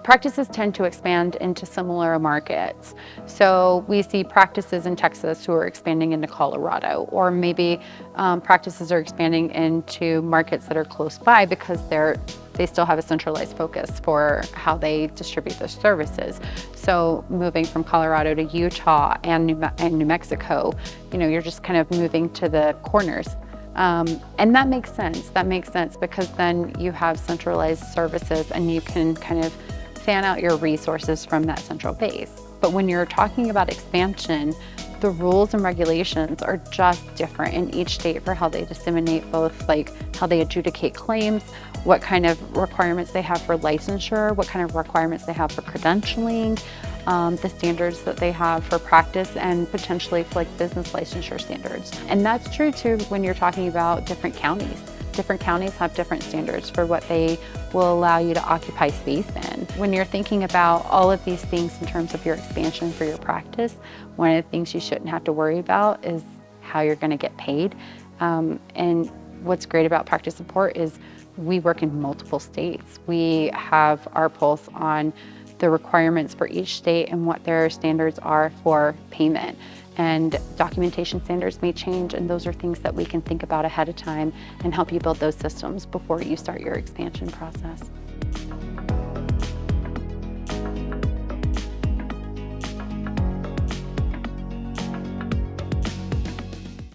Practices tend to expand into similar markets. So we see practices in Texas who are expanding into Colorado, or maybe practices are expanding into markets that are close by because they still have a centralized focus for how they distribute their services. So moving from Colorado to Utah and New Mexico, you're just kind of moving to the corners. And that makes sense. That makes sense because then you have centralized services and you can kind of fan out your resources from that central base. But when you're talking about expansion, the rules and regulations are just different in each state for how they disseminate both, like how they adjudicate claims, what kind of requirements they have for licensure, what kind of requirements they have for credentialing, the standards that they have for practice, and potentially for like business licensure standards. And that's true too when you're talking about different counties. Different counties have different standards for what they will allow you to occupy space in. When you're thinking about all of these things in terms of your expansion for your practice, one of the things you shouldn't have to worry about is how you're going to get paid. And what's great about practice support is we work in multiple states. We have our pulse on the requirements for each state and what their standards are for payment. And documentation standards may change, and those are things that we can think about ahead of time and help you build those systems before you start your expansion process.